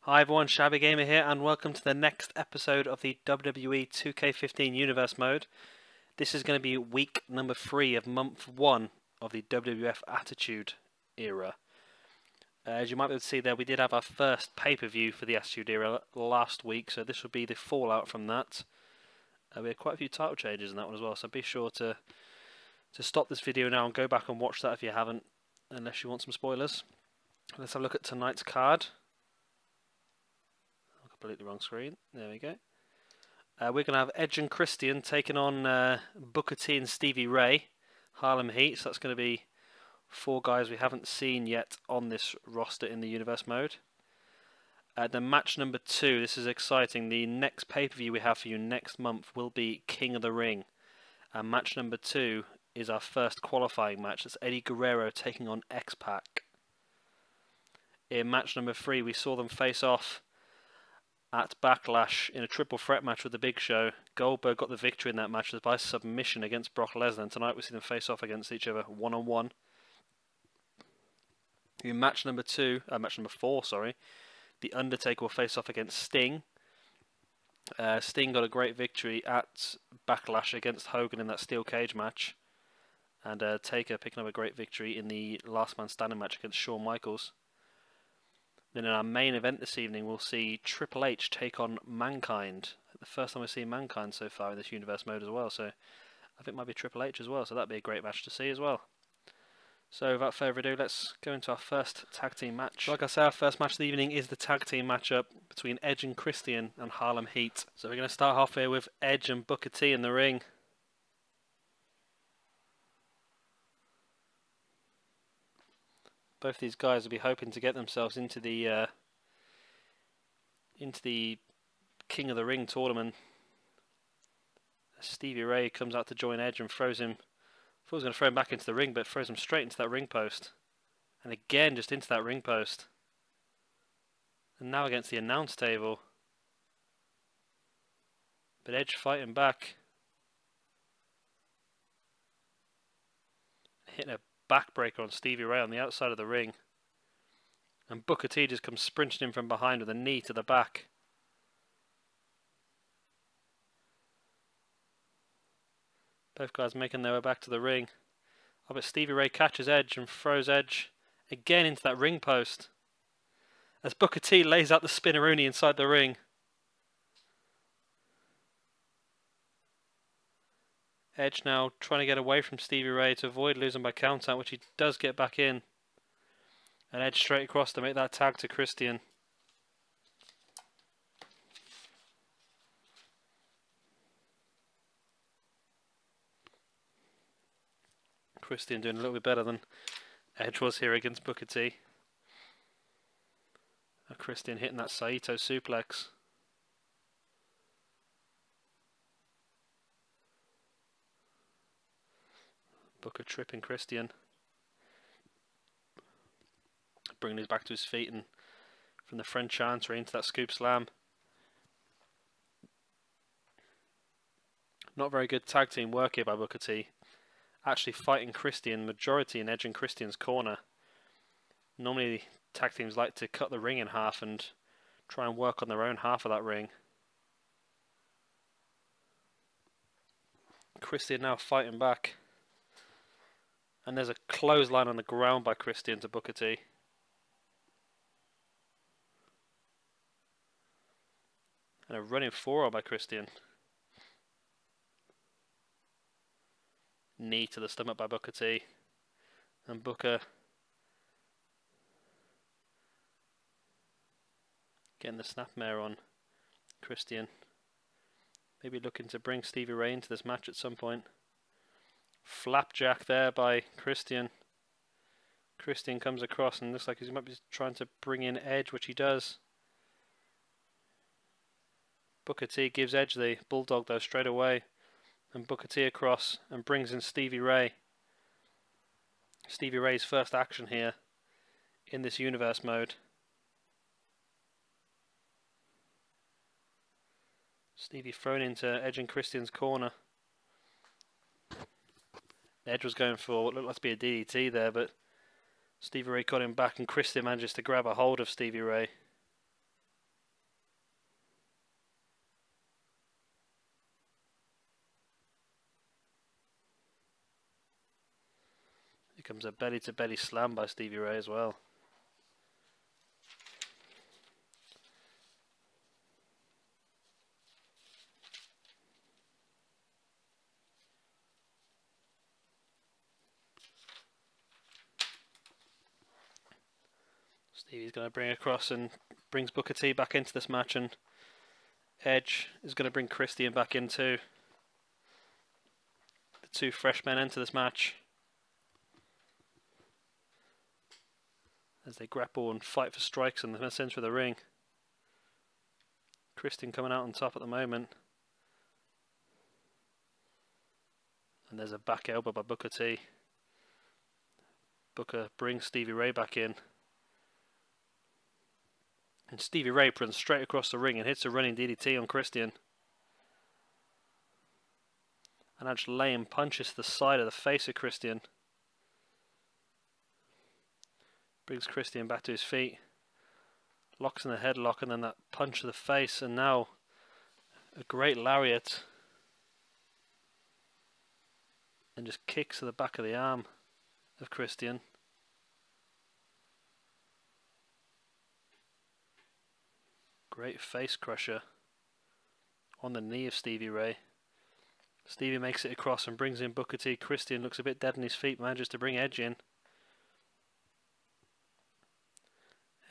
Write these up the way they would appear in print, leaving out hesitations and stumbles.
Hi everyone, Shabby Gamer here, and welcome to the next episode of the WWE 2K15 Universe Mode. This is going to be week number 3 of month 1 of the WWF Attitude era. As you might be able to see there, we did have our first pay-per-view for the Attitude era last week, so this will be the fallout from that. We had quite a few title changes in that one as well, so be sure to stop this video now and go back and watch that if you haven't, unless you want some spoilers. Let's have a look at tonight's card. Completely wrong screen. There we go. We're going to have Edge and Christian taking on Booker T and Stevie Ray, Harlem Heat. So that's going to be 4 guys we haven't seen yet on this roster in the Universe mode. Then match number 2. This is exciting. The next pay-per-view we have for you next month will be King of the Ring. And match number 2 is our first qualifying match. That's Eddie Guerrero taking on X-Pac. In match number 3, we saw them face off at Backlash in a triple threat match with the Big Show. Goldberg got the victory in that match by submission against Brock Lesnar, and tonight we see them face off against each other one-on-one. In match number 4, the Undertaker will face off against Sting. Sting got a great victory at Backlash against Hogan in that steel cage match, and Taker picking up a great victory in the Last Man Standing match against Shawn Michaels. Then in our main event this evening, we'll see Triple H take on Mankind. The first time we've seen Mankind so far in this Universe mode as well, so I think it might be Triple H as well, so that'd be a great match to see as well. So without further ado, let's go into our first tag team match. Like I said, our first match of the evening is the tag team matchup between Edge and Christian and Harlem Heat. So we're going to start off here with Edge and Booker T in the ring. Both these guys will be hoping to get themselves into the King of the Ring tournament. Stevie Ray comes out to join Edge and throws him. I thought he was going to throw him back into the ring, but throws him straight into that ring post. And again, just into that ring post. And now against the announce table. But Edge fighting back. Hitting a backbreaker on Stevie Ray on the outside of the ring, and Booker T just comes sprinting in from behind with a knee to the back. Both guys making their way back to the ring. Oh, but Stevie Ray catches Edge and throws Edge again into that ring post as Booker T lays out the spinneroonie inside the ring. Edge now trying to get away from Stevie Ray to avoid losing by countout, which he does get back in. And Edge straight across to make that tag to Christian. Christian doing a little bit better than Edge was here against Booker T. Christian hitting that Saito suplex. Booker tripping Christian. Bringing his back to his feet and from the French Chancery into that scoop slam. Not very good tag team work here by Booker T. Actually fighting Christian majority in Edge and Christian's corner. Normally tag teams like to cut the ring in half and try and work on their own half of that ring. Christian now fighting back. And there's a clothesline on the ground by Christian to Booker T. And a running forearm by Christian. Knee to the stomach by Booker T. And Booker getting the snapmare on Christian. Maybe looking to bring Stevie Ray into this match at some point. Flapjack there by Christian. Christian comes across and looks like he might be trying to bring in Edge, which he does. Booker T gives Edge the bulldog though straight away, and Booker T across and brings in Stevie Ray. Stevie Ray's first action here in this Universe mode. Stevie thrown into Edge and Christian's corner. Edge was going for what looked like to be a DDT there, but Stevie Ray got him back and Christian manages to grab a hold of Stevie Ray. Comes a belly-to-belly slam by Stevie Ray as well. Stevie's going to bring across and brings Booker T back into this match, and Edge is going to bring Christian back in too. The two fresh men enter this match as they grapple and fight for strikes in the centre of the ring. Christian coming out on top at the moment. And there's a back elbow by Booker T. Booker brings Stevie Ray back in. And Stevie Ray runs straight across the ring and hits a running DDT on Christian. And Edge laying punches to the side of the face of Christian. Brings Christian back to his feet. Locks in the headlock and then that punch to the face, and now a great lariat. And just kicks to the back of the arm of Christian. Great face crusher on the knee of Stevie Ray. Stevie makes it across and brings in Booker T. Christian looks a bit dead on his feet, manages to bring Edge in.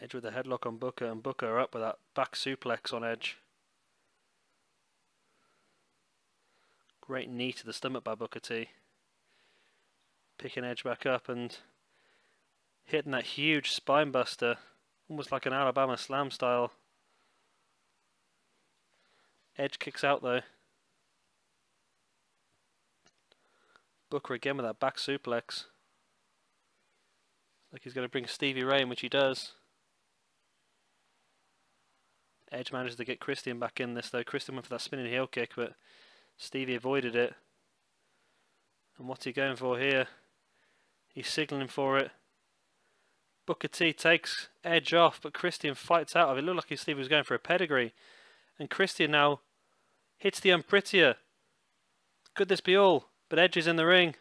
Edge with a headlock on Booker, and Booker up with that back suplex on Edge. Great knee to the stomach by Booker T. Picking Edge back up and hitting that huge spine buster, almost like an Alabama Slam style. Edge kicks out though. Booker again with that back suplex. Like he's going to bring Stevie Ray in, which he does. Edge manages to get Christian back in this though. Christian went for that spinning heel kick, but Stevie avoided it. And what's he going for here? He's signalling for it. Booker T takes Edge off, but Christian fights out of it. It looked like Stevie was going for a pedigree. And Christian now hits the unprettier. Could this be all? But Edge is in the ring.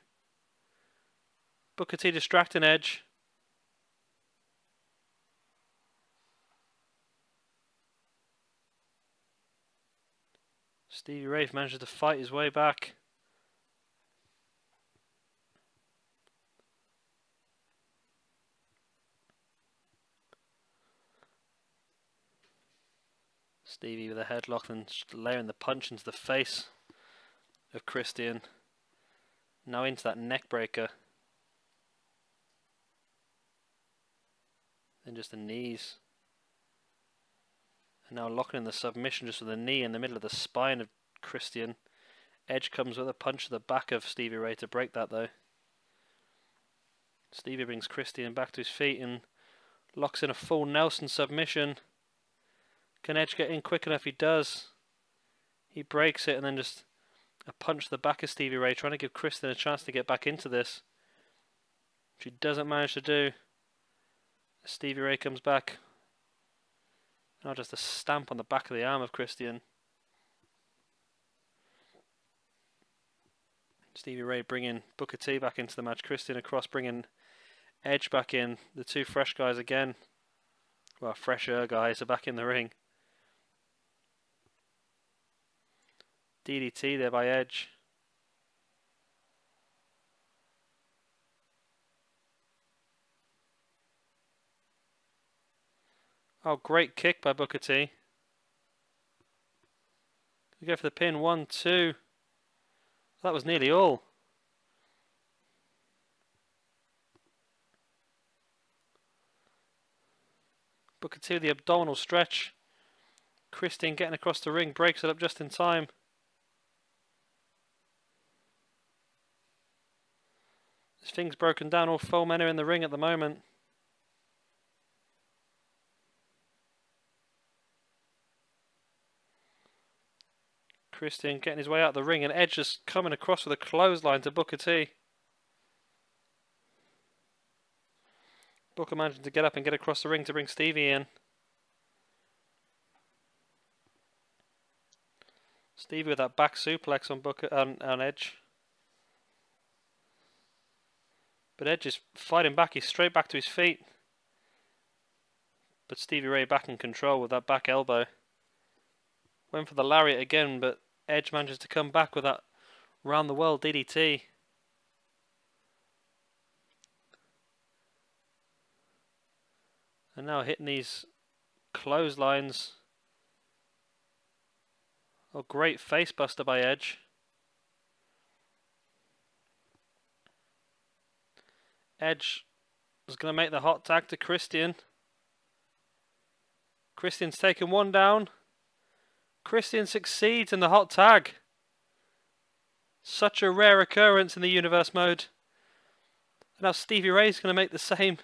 Booker T distracting Edge. Stevie Ray manages to fight his way back. Stevie with a headlock and layering the punch into the face of Christian. Now into that neck breaker. Then just the knees. And now locking in the submission just with a knee in the middle of the spine of Christian. Edge comes with a punch to the back of Stevie Ray to break that though. Stevie brings Christian back to his feet and locks in a full Nelson submission. Can Edge get in quick enough? He does. He breaks it and then just a punch to the back of Stevie Ray, trying to give Christian a chance to get back into this. Which he doesn't manage to do. Stevie Ray comes back. Now just a stamp on the back of the arm of Christian. Stevie Ray bringing Booker T back into the match. Christian across bringing Edge back in. The two fresh guys again. Well, fresher guys are back in the ring. DDT there by Edge. Oh, great kick by Booker T. We go for the pin. 1, 2. That was nearly all. Booker T with the abdominal stretch. Christian getting across the ring, breaks it up just in time. This thing's broken down. All 4 men are in the ring at the moment. Christian getting his way out of the ring, and Edge just coming across with a clothesline to Booker T. Booker managing to get up and get across the ring to bring Stevie in. Stevie with that back suplex on Edge. But Edge is fighting back. He's straight back to his feet. But Stevie Ray back in control with that back elbow. Went for the lariat again, but Edge manages to come back with that round the world DDT. And now hitting these clotheslines. Oh, great face buster by Edge. Edge is going to make the hot tag to Christian. Christian's taken one down. Christian succeeds in the hot tag. Such a rare occurrence in the universe mode. And now Stevie Ray's going to make the same.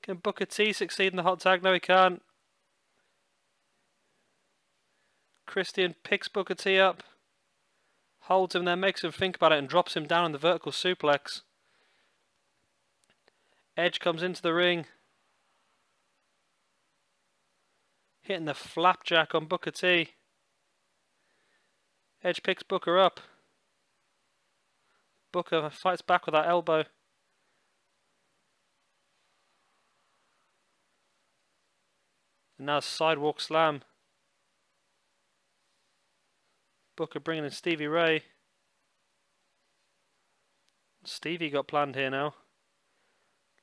Can Booker T succeed in the hot tag? No, he can't. Christian picks Booker T up, holds him, then makes him think about it and drops him down in the vertical suplex. Edge comes into the ring, hitting the flapjack on Booker T. Edge picks Booker up. Booker fights back with that elbow. And now sidewalk slam. Booker bringing in Stevie Ray. Stevie got planned here now.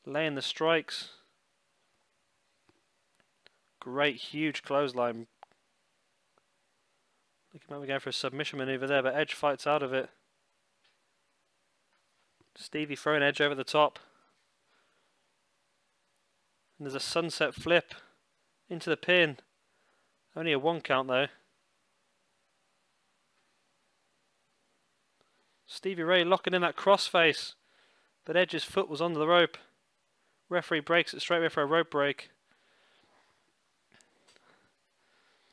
Laying the strikes. Great huge clothesline. Looking like we're going for a submission maneuver there, but Edge fights out of it. Stevie throwing Edge over the top. And there's a sunset flip into the pin. Only a 1 count though. Stevie Ray locking in that crossface, but Edge's foot was under the rope. Referee breaks it straight away for a rope break.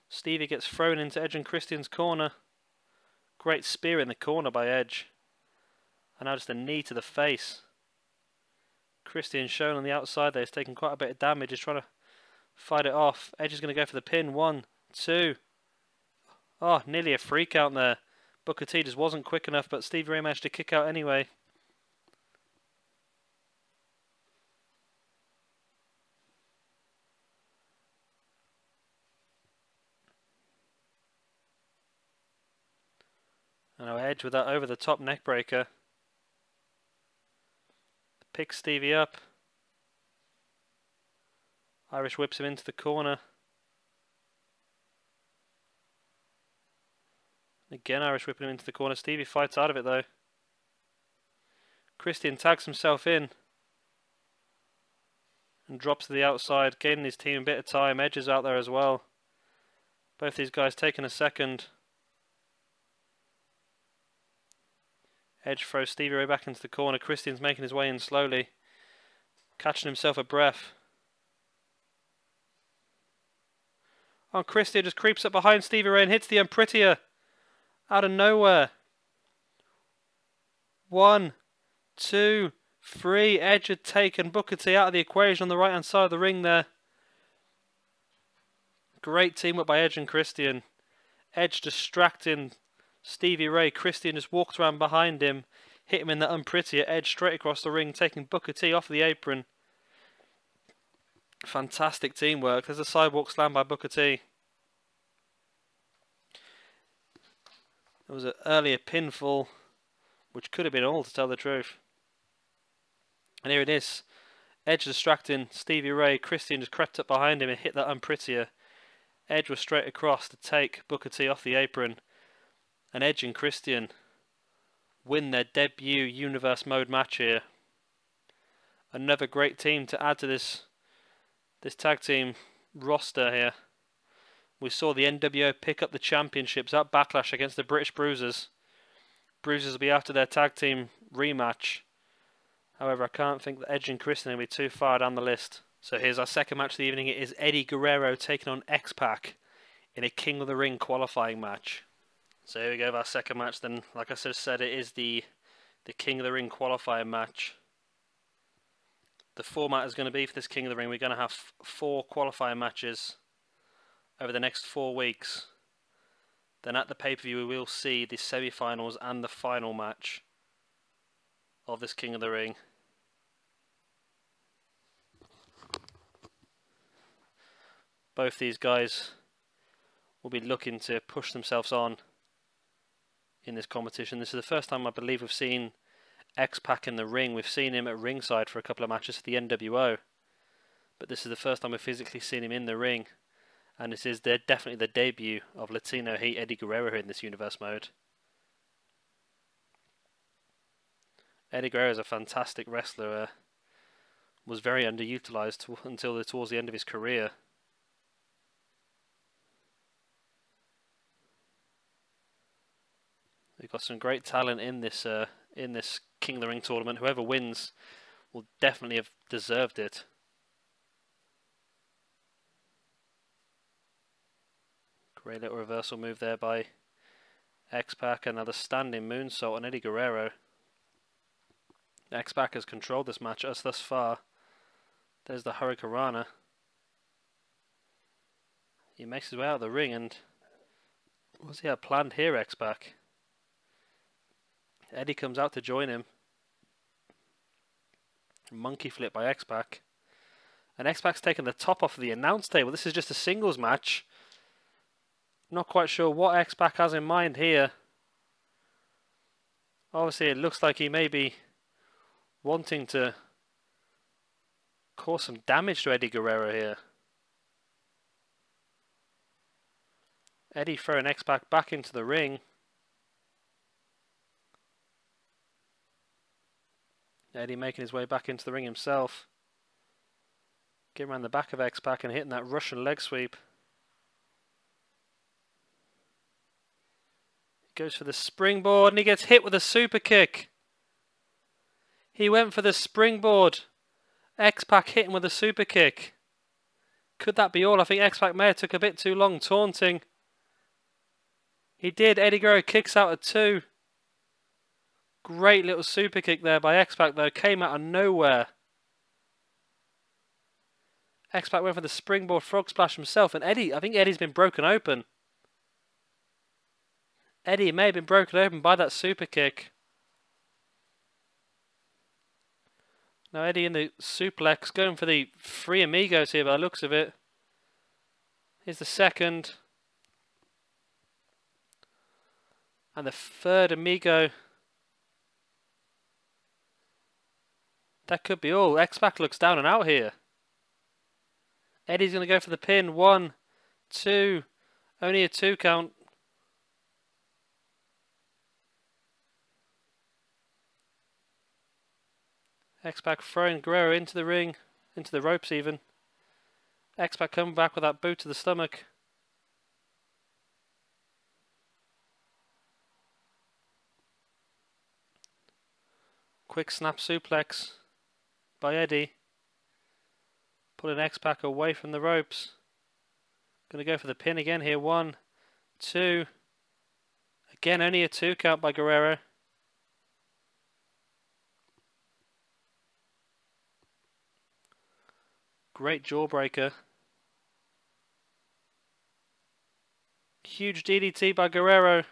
Stevie gets thrown into Edge and Christian's corner. Great spear in the corner by Edge. And now just a knee to the face. Christian shown on the outside there. He's taking quite a bit of damage. He's trying to fight it off. Edge is going to go for the pin. 1, 2. Oh, nearly a 3 count there. Booker T just wasn't quick enough, but Stevie Ray managed to kick out anyway. And now Edge with that over-the-top neckbreaker. Picks Stevie up. Irish whips him into the corner. Again, Irish whipping him into the corner. Stevie fights out of it though. Christian tags himself in and drops to the outside, gaining his team a bit of time. Edge is out there as well. Both these guys taking a second. Edge throws Stevie Ray back into the corner. Christian's making his way in slowly, catching himself a breath. Oh, Christian just creeps up behind Stevie Ray and hits the Unprettier. Out of nowhere. 1, 2, 3. Edge had taken Booker T out of the equation on the right hand side of the ring there. Great teamwork by Edge and Christian. Edge distracting Stevie Ray. Christian just walked around behind him, hit him in the Unprettier. Edge straight across the ring, taking Booker T off the apron. Fantastic teamwork. There's a sidewalk slam by Booker T. There was an earlier pinfall, which could have been all, to tell the truth. And here it is. Edge distracting Stevie Ray. Christian just crept up behind him and hit that Unprettier. Edge was straight across to take Booker T off the apron. And Edge and Christian win their debut Universe Mode match here. Another great team to add to this tag team roster here. We saw the NWO pick up the championships at Backlash against the British Bruisers. Bruisers will be after their tag team rematch. However, I can't think that Edge and Christian will be too far down the list. So here's our second match of the evening. It is Eddie Guerrero taking on X-Pac in a King of the Ring qualifying match. So here we go with our second match then. Like I just said, it is the King of the Ring qualifying match. The format is going to be for this King of the Ring, we're going to have 4 qualifying matches over the next 4 weeks. Then at the pay-per-view we will see the semi-finals and the final match of this King of the Ring. Both these guys will be looking to push themselves on in this competition. This is the first time I believe we've seen X-Pac in the ring. We've seen him at ringside for a couple of matches for the NWO, but this is the first time we've physically seen him in the ring, and this is definitely the debut of Latino Heat Eddie Guerrero in this universe mode. Eddie Guerrero is a fantastic wrestler, was very underutilized until towards the end of his career. We've got some great talent in this King of the Ring tournament. Whoever wins will definitely have deserved it. Great little reversal move there by X-Pac. Another standing moonsault on Eddie Guerrero. X-Pac has controlled this match thus far. There's the Hurricanrana. He makes his way out of the ring, and what's he had planned here, X-Pac? Eddie comes out to join him. Monkey flip by X-Pac. And X-Pac's taken the top off of the announce table. This is just a singles match. Not quite sure what X-Pac has in mind here. Obviously it looks like he may be wanting to cause some damage to Eddie Guerrero here. Eddie throwing X-Pac back into the ring. Eddie making his way back into the ring himself. Getting around the back of X-Pac and hitting that Russian leg sweep. He goes for the springboard and he gets hit with a super kick. He went for the springboard. X-Pac hit him with a super kick. Could that be all? I think X-Pac may have took a bit too long taunting. He did. Eddie Guerrero kicks out at 2. Great little super kick there by X-Pac though. Came out of nowhere. X-Pac went for the springboard frog splash himself. And Eddie, I think Eddie's been broken open. Eddie may have been broken open by that super kick. Now Eddie in the suplex, going for the 3 amigos here by the looks of it. Here's the second. And the 3rd amigo. That could be all. X-Pac looks down and out here. Eddie's going to go for the pin. 1, 2. Only a 2 count. X-Pac throwing Guerrero into the ring. Into the ropes even. X-Pac coming back with that boot to the stomach. Quick snap suplex by Eddie. Pulling X-Pac away from the ropes. Going to go for the pin again here. 1, 2. Again, only a 2 count by Guerrero. Great jawbreaker. Huge DDT by Guerrero.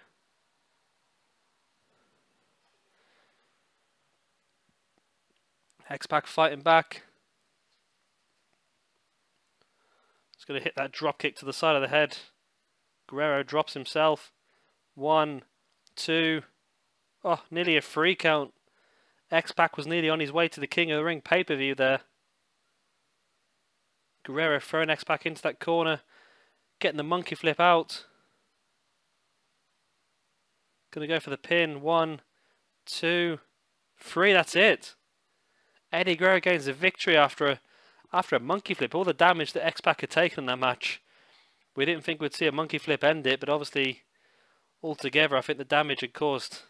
X-Pac fighting back. He's going to hit that drop kick to the side of the head. Guerrero drops himself. 1, 2. Oh, nearly a 3 count. X-Pac was nearly on his way to the King of the Ring pay-per-view there. Guerrero throwing X-Pac into that corner. Getting the monkey flip out. Going to go for the pin. 1, 2, 3. That's it. Eddie Guerrero gains a victory after a monkey flip. All the damage that X-Pac had taken in that match. We didn't think we'd see a monkey flip end it, but obviously, altogether, I think the damage had caused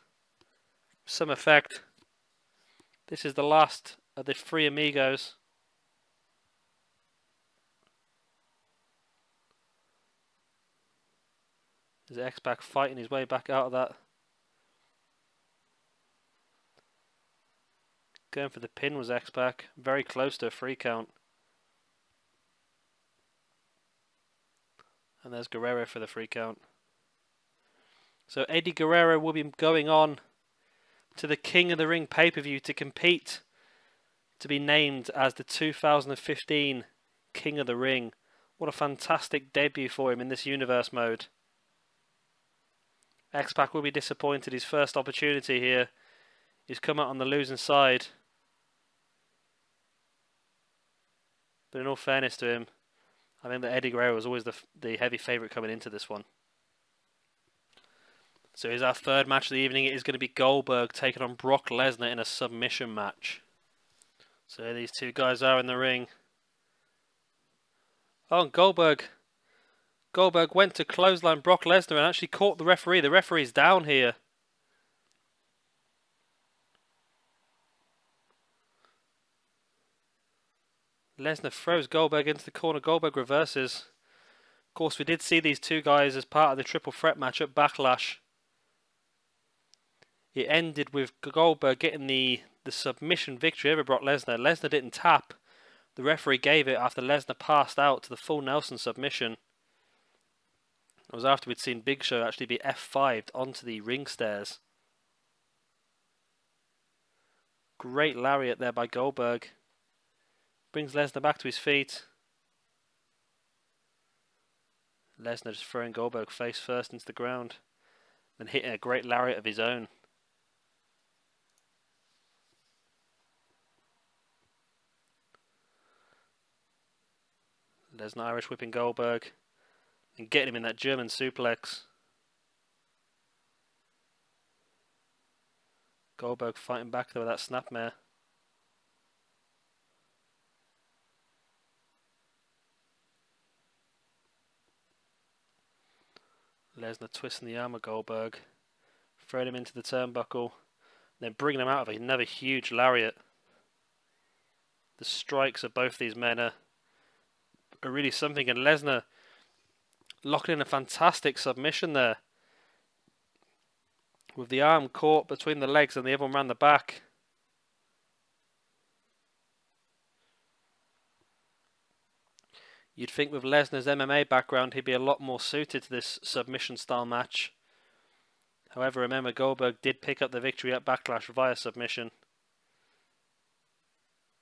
some effect. This is the last of the 3 amigos. There's X-Pac fighting his way back out of that. Going for the pin was X-Pac. Very close to a 3 count. And there's Guerrero for the 3 count. So Eddie Guerrero will be going on to the King of the Ring pay-per-view to compete to be named as the 2015 King of the Ring. What a fantastic debut for him in this universe mode. X-Pac will be disappointed. His first opportunity here. He's come out on the losing side. But in all fairness to him, I think that Eddie Guerrero was always the heavy favourite coming into this one. So here's our third match of the evening. It is going to be Goldberg taking on Brock Lesnar in a submission match. So here these two guys are in the ring. Oh, and Goldberg went to clothesline Brock Lesnar and actually caught the referee. The referee's down here. Lesnar throws Goldberg into the corner. Goldberg reverses. Of course, we did see these two guys as part of the triple threat match at Backlash. It ended with Goldberg getting the submission victory over Brock Lesnar. Lesnar didn't tap. The referee gave it after Lesnar passed out to the full Nelson submission. It was after we'd seen Big Show actually be F5'd onto the ring stairs. Great lariat there by Goldberg. Brings Lesnar back to his feet. Lesnar just throwing Goldberg face first into the ground. Then hitting a great lariat of his own. Lesnar Irish whipping Goldberg. And getting him in that German suplex. Goldberg fighting back there with that snapmare. Lesnar twisting the arm of Goldberg. Throwing him into the turnbuckle. Then bringing him out of another huge lariat. The strikes of both these men are really something. And Lesnar locking in a fantastic submission there. With the arm caught between the legs and the other one round the back. You'd think with Lesnar's MMA background he'd be a lot more suited to this submission style match. However, remember Goldberg did pick up the victory at Backlash via submission.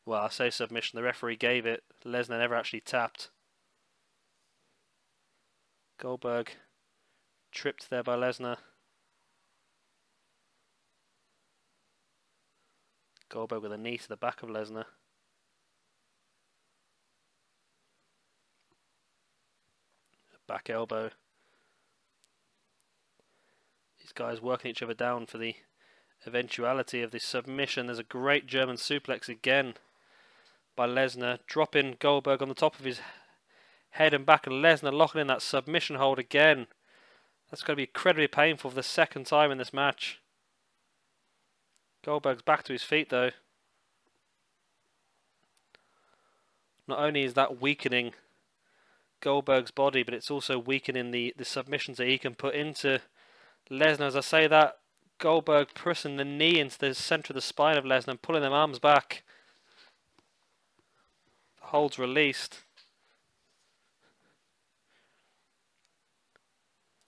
Well, I say submission, the referee gave it. Lesnar never actually tapped. Goldberg tripped there by Lesnar. Goldberg with a knee to the back of Lesnar. Back elbow. These guys working each other down for the eventuality of this submission. There's a great German suplex again by Lesnar, dropping Goldberg on the top of his head and back, and Lesnar locking in that submission hold again. That's going to be incredibly painful for the second time in this match. Goldberg's back to his feet though. Not only is that weakening Goldberg's body, but it's also weakening the submissions that he can put into Lesnar. As I say that, Goldberg pressing the knee into the centre of the spine of Lesnar and pulling them arms back. The hold's released.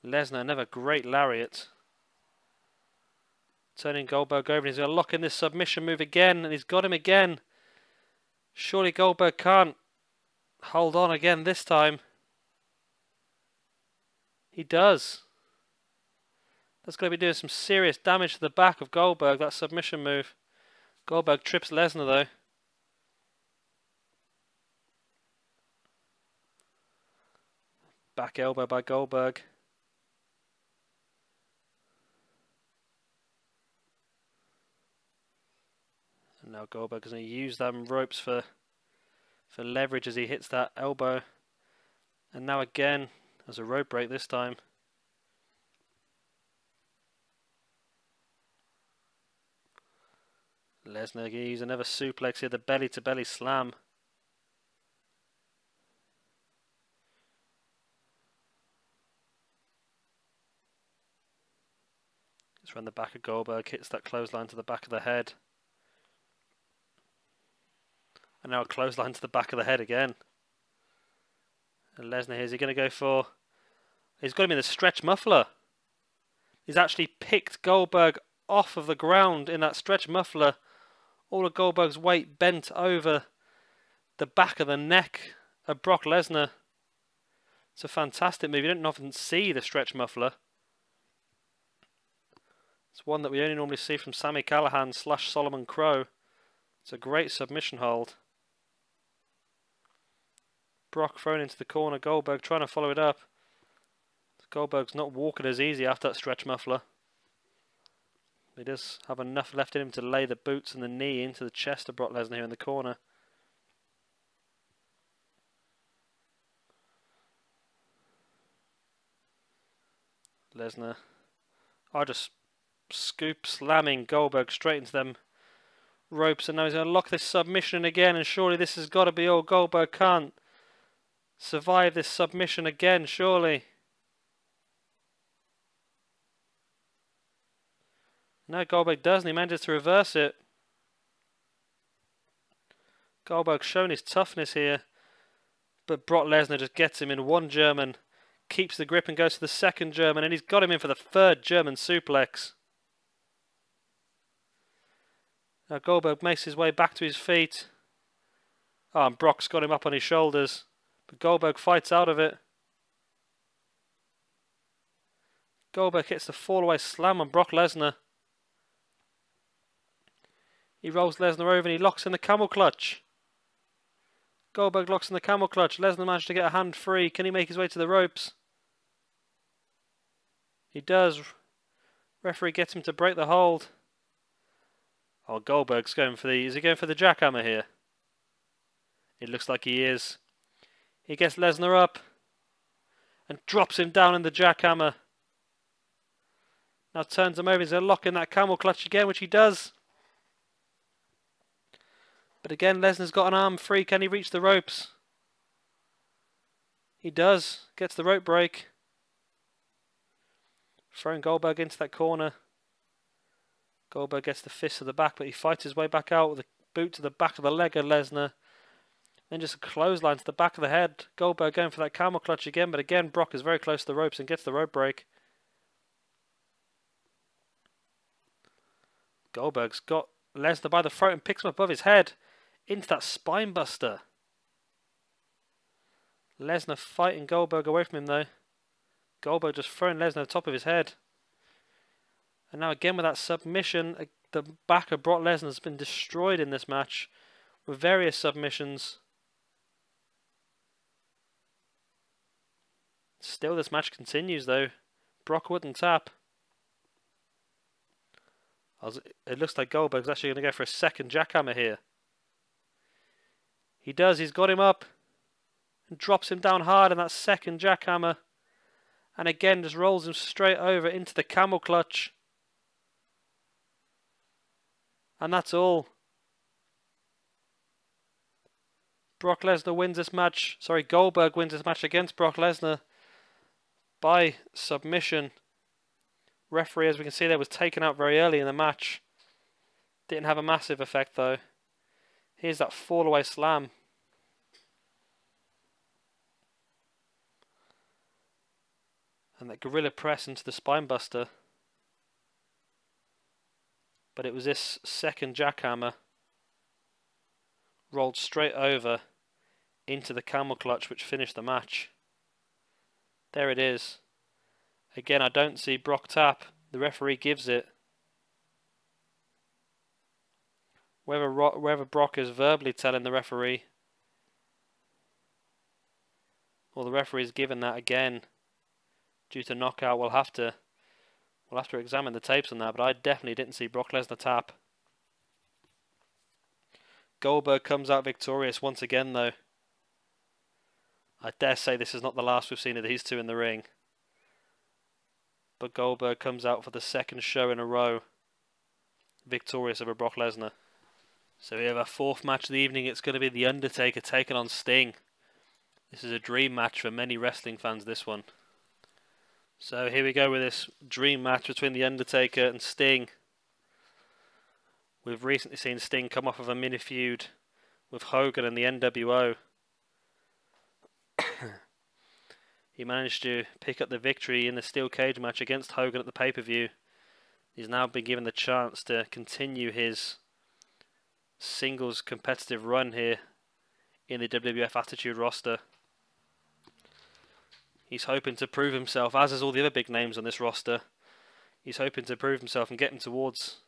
Lesnar, another great lariat. Turning Goldberg over, and he's going to lock in this submission move again, and he's got him again. Surely Goldberg can't hold on again this time. He does. That's going to be doing some serious damage to the back of Goldberg, that submission move. Goldberg trips Lesnar though. Back elbow by Goldberg. And now Goldberg is going to use them ropes for leverage as he hits that elbow. And now again, as a rope break this time. Lesnar going to use another suplex here, the belly to belly slam. It's around the back of Goldberg, hits that clothesline to the back of the head. And now a clothesline to the back of the head again. And Lesnar here, is he going to go for... He's got him in the stretch muffler. He's actually picked Goldberg off of the ground in that stretch muffler. All of Goldberg's weight bent over the back of the neck of Brock Lesnar. It's a fantastic move. You don't often see the stretch muffler. It's one that we only normally see from Sami Callihan / Solomon Crow. It's a great submission hold. Brock thrown into the corner. Goldberg trying to follow it up. Goldberg's not walking as easy after that stretch muffler. He does have enough left in him to lay the boots and the knee into the chest of Brock Lesnar here in the corner. Lesnar just scoop slamming Goldberg straight into them ropes, and now he's going to lock this submission again, and surely this has got to be all. Goldberg can't survive this submission again, surely. No, Goldberg doesn't. He manages to reverse it. Goldberg's shown his toughness here, but Brock Lesnar just gets him in one German, keeps the grip and goes to the second German, and he's got him in for the third German suplex. Now Goldberg makes his way back to his feet. And Brock's got him up on his shoulders, but Goldberg fights out of it. Goldberg hits the fall-away slam on Brock Lesnar. He rolls Lesnar over and he locks in the camel clutch. Goldberg locks in the camel clutch. Lesnar managed to get a hand free. Can he make his way to the ropes? He does. Referee gets him to break the hold. Oh, Goldberg's going for the... Is he going for the jackhammer here? It looks like he is. He gets Lesnar up and drops him down in the jackhammer. Now turns him over. He's going to lock in that camel clutch again, which he does. But again, Lesnar's got an arm free. Can he reach the ropes? He does. Gets the rope break. Throwing Goldberg into that corner. Goldberg gets the fist to the back, but he fights his way back out with a boot to the back of the leg of Lesnar. Then just a clothesline to the back of the head. Goldberg going for that camel clutch again, but again, Brock is very close to the ropes and gets the rope break. Goldberg's got Lesnar by the throat and picks him above his head into that spine buster. Lesnar fighting Goldberg away from him though. Goldberg just throwing Lesnar on the top of his head. And now again with that submission, the back of Brock Lesnar has been destroyed in this match with various submissions. Still this match continues though. Brock wouldn't tap. It looks like Goldberg's actually going to go for a second jackhammer here. He does. He's got him up and drops him down hard in that second jackhammer. And again just rolls him straight over into the camel clutch. And that's all. Brock Lesnar wins this match. Sorry, Goldberg wins this match against Brock Lesnar by submission. Referee, as we can see there, was taken out very early in the match. Didn't have a massive effect though. Here's that fall-away slam. And that gorilla press into the spine buster. But it was this second jackhammer rolled straight over into the camel clutch which finished the match. There it is. Again, I don't see Brock tap. The referee gives it. Whether Brock is verbally telling the referee or the referee is given that again due to knockout, we'll have to examine the tapes on that, but I definitely didn't see Brock Lesnar tap. Goldberg comes out victorious once again though. I dare say this is not the last we've seen of these two in the ring. But Goldberg comes out for the second show in a row victorious over Brock Lesnar. So we have our fourth match of the evening. It's going to be The Undertaker taking on Sting. This is a dream match for many wrestling fans, this one. So here we go with this dream match between The Undertaker and Sting. We've recently seen Sting come off of a mini feud with Hogan and the NWO. He managed to pick up the victory in the steel cage match against Hogan at the pay-per-view. He's now been given the chance to continue his singles competitive run here in the WWF Attitude roster. He's hoping to prove himself, as is all the other big names on this roster. He's hoping to prove himself and get him towards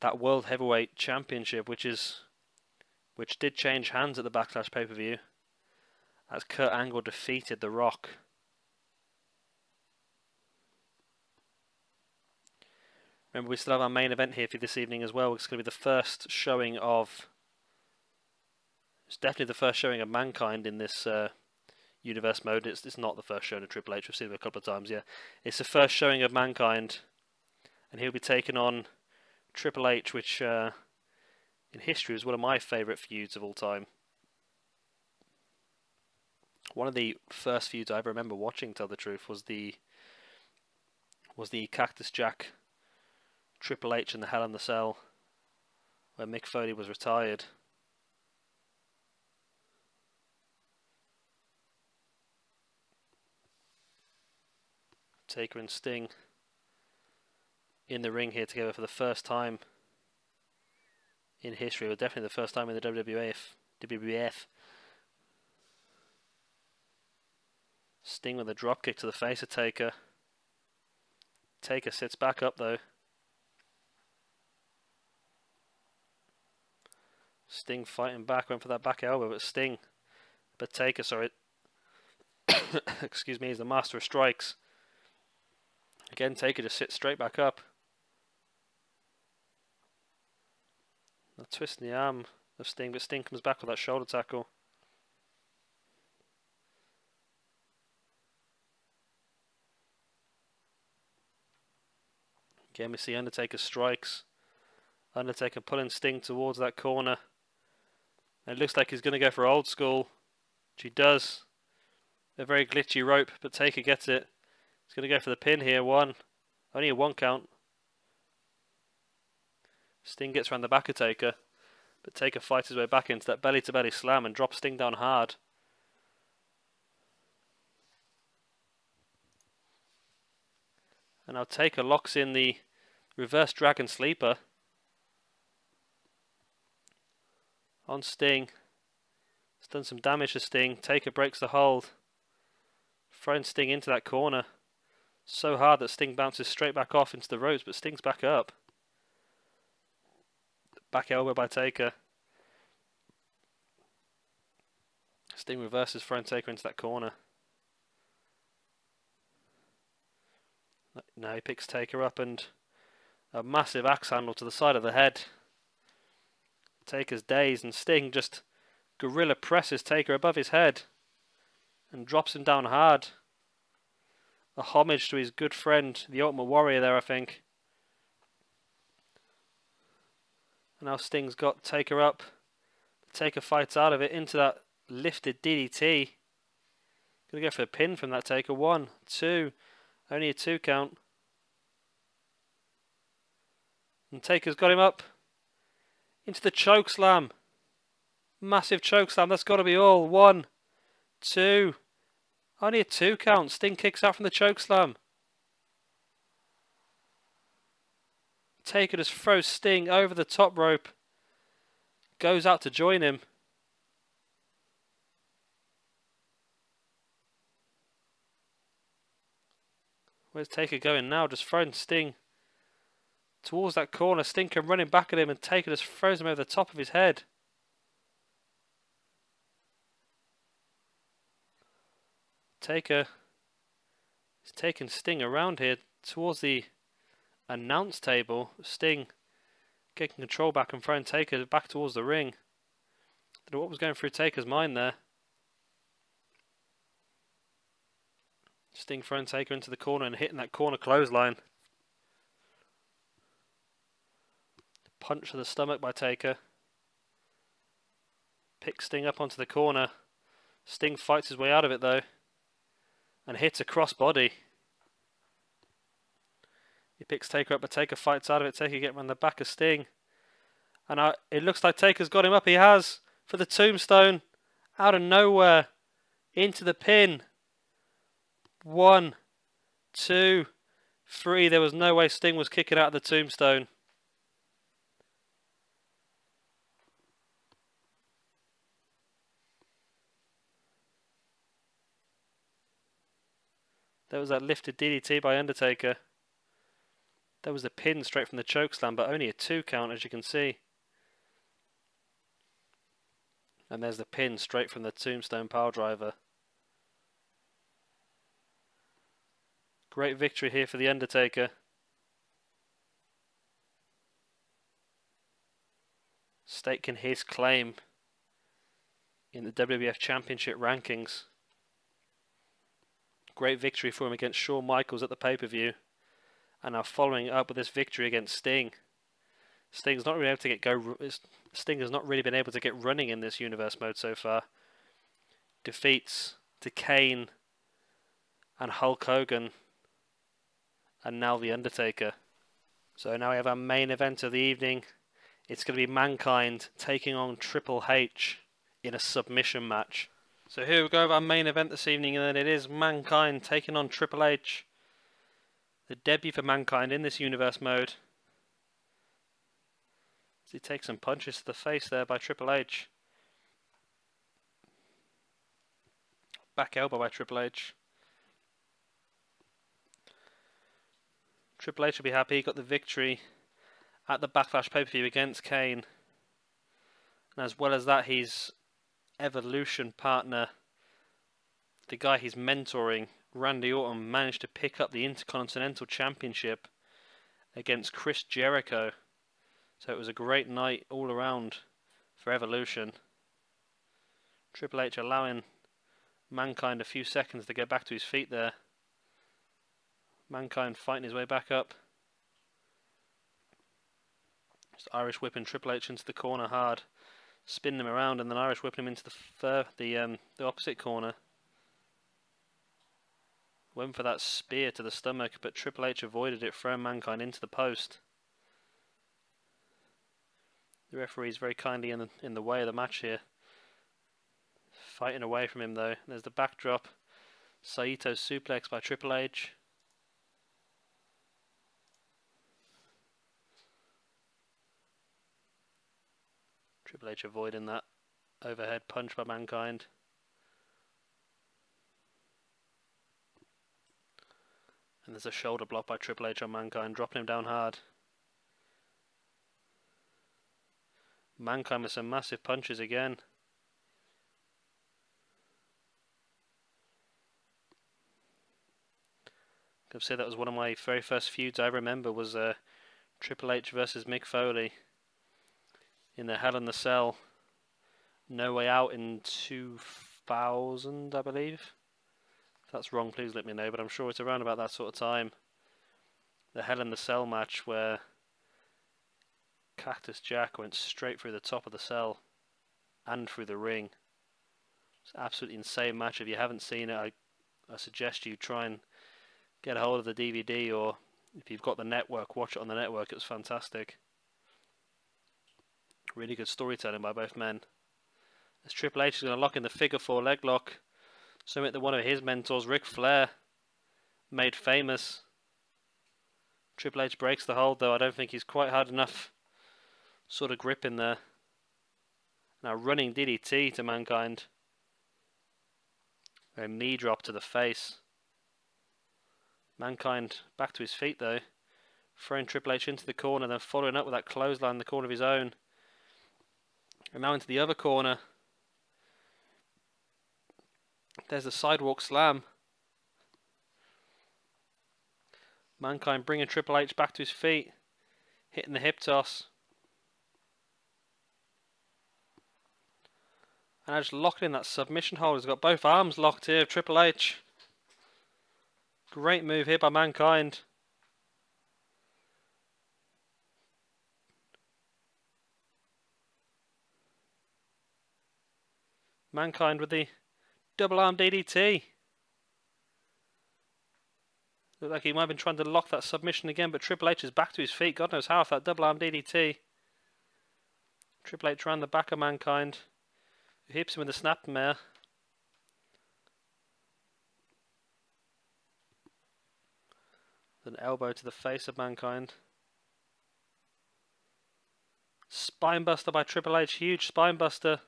that World Heavyweight Championship, which did change hands at the Backlash pay-per-view, as Kurt Angle defeated The Rock. Remember, we still have our main event here for this evening as well. It's going to be the first showing of... It's definitely the first showing of Mankind in this universe mode. It's not the first showing of Triple H. We've seen him a couple of times, yeah. It's the first showing of Mankind, and he'll be taking on Triple H, which in history is one of my favourite feuds of all time. One of the first feuds I ever remember watching, to tell the truth, was the Cactus Jack Triple H in the Hell in the Cell, where Mick Foley was retired. Taker and Sting in the ring here together for the first time in history, or definitely the first time in the WWF. Sting with a dropkick to the face of Taker. Taker sits back up though. Sting fighting back, went for that back elbow, but Taker, sorry, excuse me, is the master of strikes. Again, Taker just sits straight back up. A twist in the arm of Sting, but Sting comes back with that shoulder tackle. Again, we see Undertaker strikes. Undertaker pulling Sting towards that corner. And it looks like he's going to go for old school, which he does. A very glitchy rope, but Taker gets it. He's going to go for the pin here. Only a 1 count. Sting gets around the back of Taker, but Taker fights his way back into that belly-to-belly slam and drops Sting down hard. And now Taker locks in the reverse dragon sleeper on Sting. It's done some damage to Sting. Taker breaks the hold, throwing Sting into that corner so hard that Sting bounces straight back off into the ropes, but Sting's back up. Back elbow by Taker. Sting reverses, throwing Taker into that corner. Now he picks Taker up and a massive axe handle to the side of the head. Taker's dazed and Sting just gorilla presses Taker above his head and drops him down hard. A homage to his good friend, the Ultimate Warrior there, I think. And now Sting's got Taker up. Taker fights out of it into that lifted DDT. Gonna go for a pin from that Taker. 1, 2. Only a 2 count. And Taker's got him up into the choke slam. Massive choke slam. That's got to be all. 1, 2. Only a 2 count. Sting kicks out from the choke slam. Taker just throws Sting over the top rope. Goes out to join him. Where's Taker going now? Just throwing Sting towards that corner. Sting can running back at him and Taker just throws him over the top of his head. Taker is taking Sting around here towards the announce table. Sting getting control back and throwing Taker back towards the ring. Don't know what was going through Taker's mind there. Sting throwing Taker into the corner and hitting that corner clothesline. Punch to the stomach by Taker. Picks Sting up onto the corner. Sting fights his way out of it though. And hits a crossbody. He picks Taker up, but Taker fights out of it. Taker getting around the back of Sting. And it looks like Taker's got him up. He has. For the tombstone. Out of nowhere. Into the pin. 1, 2, 3. There was no way Sting was kicking out of the tombstone. There was that lifted DDT by Undertaker. There was a pin straight from the chokeslam, but only a 2 count, as you can see. And there's the pin straight from the tombstone piledriver. Great victory here for the Undertaker. Staking his claim in the WWF Championship rankings. Great victory for him against Shawn Michaels at the pay-per-view. And now following up with this victory against Sting. Sting has not really been able to get running in this universe mode so far. Defeats to Kane and Hulk Hogan, and now the Undertaker. So now we have our main event of the evening. It's going to be Mankind taking on Triple H in a submission match. So here we go with our main event this evening, and then it is Mankind taking on Triple H. The debut for Mankind in this universe mode. He takes some punches to the face there by Triple H. Back elbow by Triple H. Triple H will be happy he got the victory at the Backlash pay-per-view against Kane. And as well as that, his Evolution partner, the guy he's mentoring, Randy Orton, managed to pick up the Intercontinental Championship against Chris Jericho. So it was a great night all around for Evolution. Triple H allowing Mankind a few seconds to get back to his feet there. Mankind fighting his way back up. Just Irish whipping Triple H into the corner hard. Spinning him around and then Irish whipping him into the opposite corner. Went for that spear to the stomach, but Triple H avoided it, throwing Mankind into the post. The referee is very kindly in the way of the match here. Fighting away from him though. There's the backdrop. Saito suplex by Triple H. Triple H avoiding that overhead punch by Mankind. And there's a shoulder block by Triple H on Mankind, dropping him down hard. Mankind with some massive punches again. I'd say that was one of my very first feuds I remember, was Triple H versus Mick Foley in the Hell in the Cell No Way Out in 2000, I believe. If that's wrong, please let me know, but I'm sure it's around about that sort of time. The Hell in the Cell match where Cactus Jack went straight through the top of the cell and through the ring. It's an absolutely insane match. If you haven't seen it, I suggest you try and get a hold of the DVD, or if you've got the network, watch it on the network. It was fantastic. Really good storytelling by both men. As Triple H is going to lock in the figure 4 leg lock, something that one of his mentors, Ric Flair, made famous. Triple H breaks the hold though. I don't think he's quite hard enough sort of grip in there. Now running DDT to Mankind. A knee drop to the face. Mankind back to his feet though. Throwing Triple H into the corner, then following up with that clothesline in the corner of his own. And now into the other corner. There's the sidewalk slam. Mankind bringing Triple H back to his feet. Hitting the hip toss. And I just locked in that submission hold. He's got both arms locked here, Triple H. Great move here by Mankind. Mankind with the double arm DDT. Looked like he might have been trying to lock that submission again, but Triple H is back to his feet. God knows how, with that double arm DDT. Triple H around the back of Mankind. He hits him with the snapmare. An elbow to the face of Mankind. Spinebuster by Triple H. Huge spinebuster.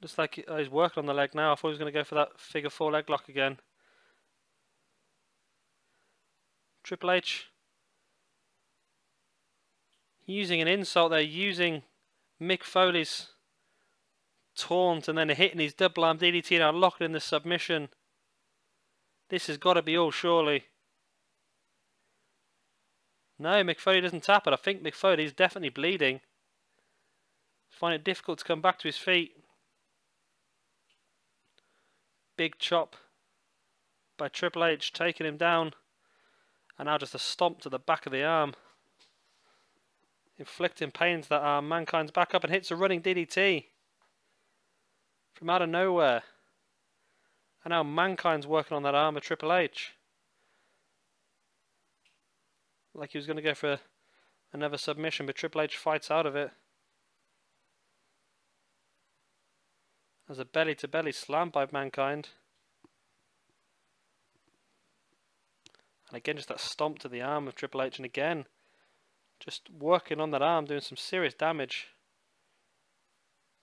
Looks like he's working on the leg now. I thought he was going to go for that figure 4 leg lock again. Triple H using an insult there, using Mick Foley's taunt and then hitting his double arm DDT now, locking in the submission. This has got to be all, surely. No, Mick Foley doesn't tap it. I think Mick Foley's definitely bleeding. Find it difficult to come back to his feet. Big chop by Triple H, taking him down. And now just a stomp to the back of the arm. Inflicting pain to that arm. Mankind's back up and hits a running DDT. From out of nowhere. And now Mankind's working on that arm of Triple H. Like he was going to go for another submission, but Triple H fights out of it. There's a belly-to-belly slam by Mankind. And again, just that stomp to the arm of Triple H. And again, just working on that arm, doing some serious damage.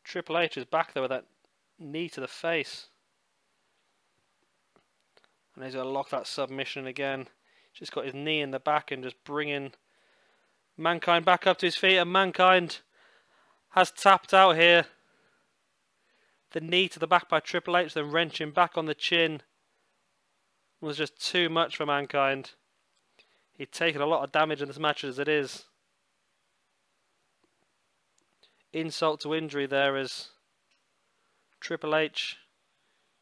Triple H is back there with that knee to the face. And he's going to lock that submission again. Just got his knee in the back and just bringing Mankind back up to his feet. And Mankind has tapped out here. The knee to the back by Triple H, then wrenching back on the chin was just too much for Mankind. He'd taken a lot of damage in this match as it is. Insult to injury there as Triple H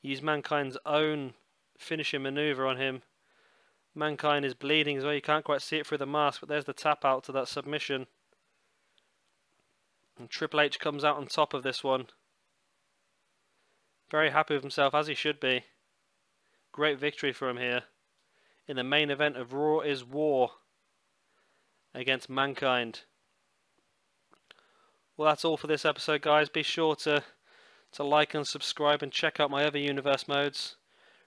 used Mankind's own finishing maneuver on him. Mankind is bleeding as well. You can't quite see it through the mask, but there's the tap out to that submission. And Triple H comes out on top of this one. Very happy with himself, as he should be. Great victory for him here in the main event of Raw is War against Mankind. Well, that's all for this episode, guys. Be sure to like and subscribe and check out my other universe modes.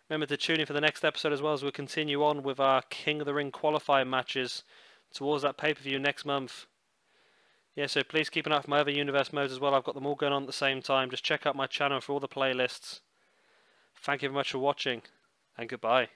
Remember to tune in for the next episode as well, as we'll continue on with our King of the Ring qualifying matches towards that pay-per-view next month. Yeah, so please keep an eye for my other universe modes as well. I've got them all going on at the same time. Just check out my channel for all the playlists. Thank you very much for watching, and goodbye.